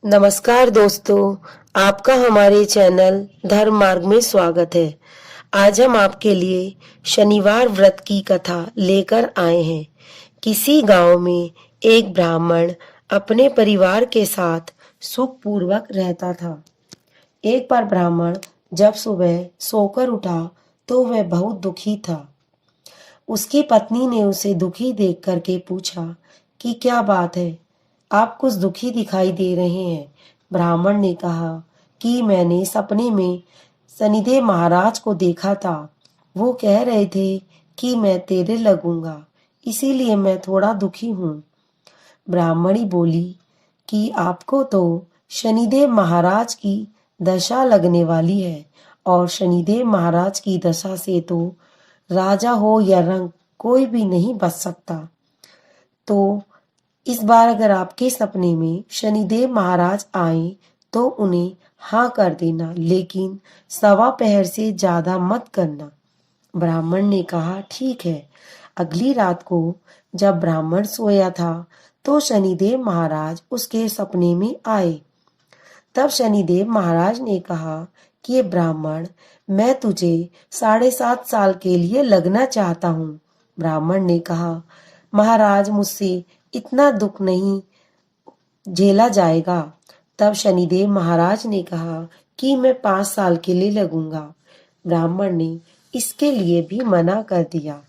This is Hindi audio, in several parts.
नमस्कार दोस्तों, आपका हमारे चैनल धर्म मार्ग में स्वागत है। आज हम आपके लिए शनिवार व्रत की कथा लेकर आए हैं। किसी गांव में एक ब्राह्मण अपने परिवार के साथ सुखपूर्वक रहता था। एक बार ब्राह्मण जब सुबह सोकर उठा तो वह बहुत दुखी था। उसकी पत्नी ने उसे दुखी देख करके पूछा कि क्या बात है, आप कुछ दुखी दिखाई दे रहे हैं। ब्राह्मण ने कहा कि मैंने सपने में शनिदेव महाराज को देखा था। वो कह रहे थे कि मैं तेरे लगूंगा, इसीलिए मैं थोड़ा दुखी हूँ। ब्राह्मणी बोली कि आपको तो शनिदेव महाराज की दशा लगने वाली है, और शनिदेव महाराज की दशा से तो राजा हो या रंग कोई भी नहीं बच सकता। तो इस बार अगर आपके सपने में शनिदेव महाराज आए तो उन्हें हाँ कर देना, लेकिन सवा पहर से ज्यादा मत करना। ब्राह्मण ने कहा ठीक है। अगली रात को जब ब्राह्मण सोया था तो शनिदेव महाराज उसके सपने में आए। तब शनिदेव महाराज ने कहा कि ये ब्राह्मण, मैं तुझे 7.5 साल के लिए लगना चाहता हूँ। ब्राह्मण ने कहा महाराज, मुझसे इतना दुख नहीं झेला जाएगा। तब शनिदेव महाराज ने कहा कि मैं 5 साल के लिए लगूंगा। ब्राह्मण ने इसके लिए भी मना कर दिया।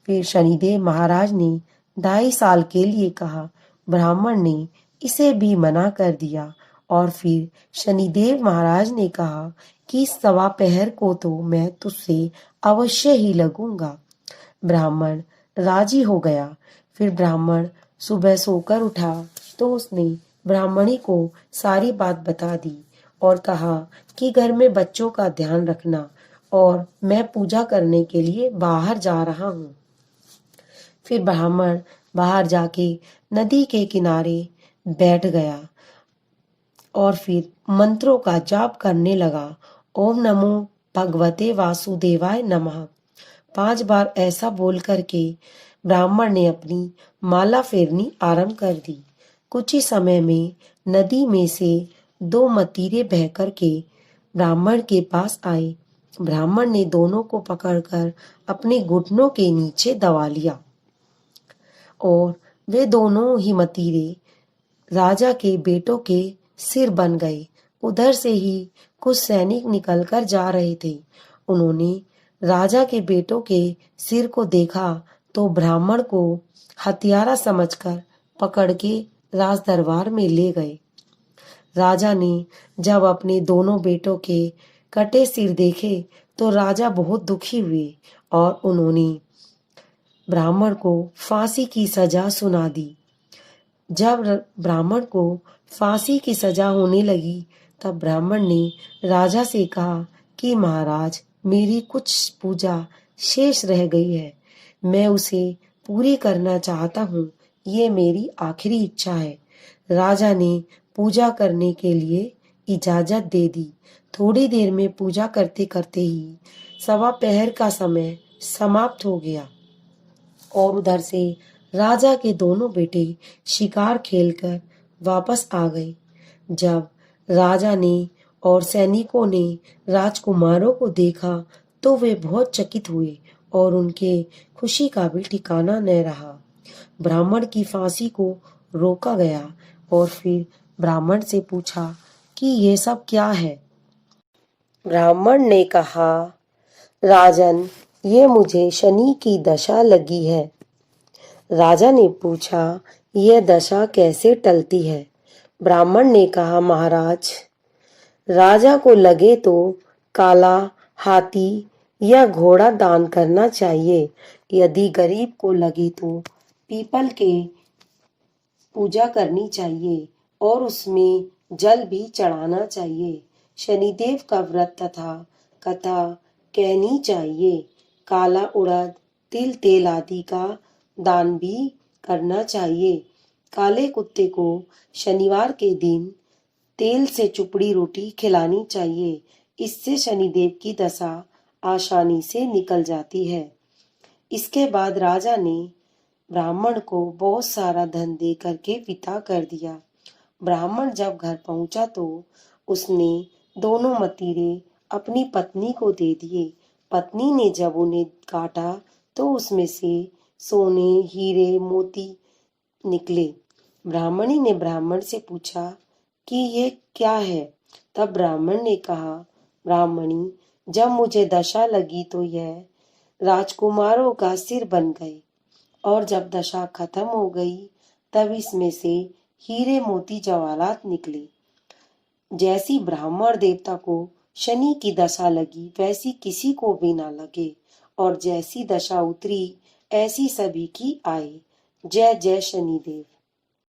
फिर शनिदेव महाराज ने 2.5 साल के लिए कहा। ब्राह्मण ने इसे भी मना कर दिया। और फिर शनिदेव महाराज ने कहा कि सवा पहर को तो मैं तुझसे अवश्य ही लगूंगा। ब्राह्मण राजी हो गया। फिर ब्राह्मण सुबह सोकर उठा तो उसने ब्राह्मणी को सारी बात बता दी और कहा कि घर में बच्चों का ध्यान रखना, और मैं पूजा करने के लिए बाहर जा रहा हूँ। फिर ब्राह्मण बाहर जाके नदी के किनारे बैठ गया और फिर मंत्रों का जाप करने लगा। ओम नमो भगवते वासुदेवाय नमः 5 बार ऐसा बोल करके ब्राह्मण ने अपनी माला फेरनी आरंभ कर दी। कुछ ही समय में नदी में से 2 मतीरे बह करके ब्राह्मण के पास आए। ब्राह्मण ने दोनों को पकड़कर अपने घुटनों के नीचे दबा लिया और वे दोनों ही मतीरे राजा के बेटों के सिर बन गए। उधर से ही कुछ सैनिक निकलकर जा रहे थे। उन्होंने राजा के बेटों के सिर को देखा तो ब्राह्मण को हत्यारा समझकर पकड़ के राज दरबार में ले गए। राजा ने जब अपने दोनों बेटों के कटे सिर देखे तो राजा बहुत दुखी हुए और उन्होंने ब्राह्मण को फांसी की सजा सुना दी। जब ब्राह्मण को फांसी की सजा होने लगी तब ब्राह्मण ने राजा से कहा कि महाराज, मेरी कुछ पूजा शेष रह गई है, मैं उसे पूरी करना चाहता हूँ। ये मेरी आखिरी इच्छा है। राजा ने पूजा करने के लिए इजाजत दे दी। थोड़ी देर में पूजा करते करते ही सवा पहर का समय समाप्त हो गया और उधर से राजा के दोनों बेटे शिकार खेलकर वापस आ गए। जब राजा ने और सैनिकों ने राजकुमारों को देखा तो वे बहुत चकित हुए और उनके खुशी का भी ठिकाना न रहा। ब्राह्मण की फांसी को रोका गया और फिर ब्राह्मण से पूछा कि ये सब क्या है। ब्राह्मण ने कहा, राजन, ये मुझे शनि की दशा लगी है। राजा ने पूछा, यह दशा कैसे टलती है। ब्राह्मण ने कहा, महाराज, राजा को लगे तो काला हाथी या घोड़ा दान करना चाहिए। यदि गरीब को लगे तो पीपल के पूजा करनी चाहिए और उसमें जल भी चढ़ाना चाहिए। शनिदेव का व्रत तथा कथा कहनी चाहिए। काला उड़द, तिल तेल आदि का दान भी करना चाहिए। काले कुत्ते को शनिवार के दिन तेल से चुपड़ी रोटी खिलानी चाहिए। इससे शनिदेव की दशा आसानी से निकल जाती है। इसके बाद राजा ने ब्राह्मण को बहुत सारा धन दे करके विदा कर दिया ब्राह्मण जब घर पहुंचा तो उसने दोनों मतीरे अपनी पत्नी को दे दिए। पत्नी ने जब उन्हें काटा तो उसमें से सोने, हीरे, मोती निकले। ब्राह्मणी ने ब्राह्मण से पूछा कि ये क्या है? तब ब्राह्मण ने कहा, ब्राह्मणी, जब मुझे दशा लगी तो यह राजकुमारों का सिर बन गए, और जब दशा खत्म हो गई तब इसमें से हीरे, मोती, जवाहरात निकले। जैसी ब्राह्मण देवता को शनि की दशा लगी वैसी किसी को भी ना लगे, और जैसी दशा उतरी ऐसी सभी की आए। जय जय शनिदेव।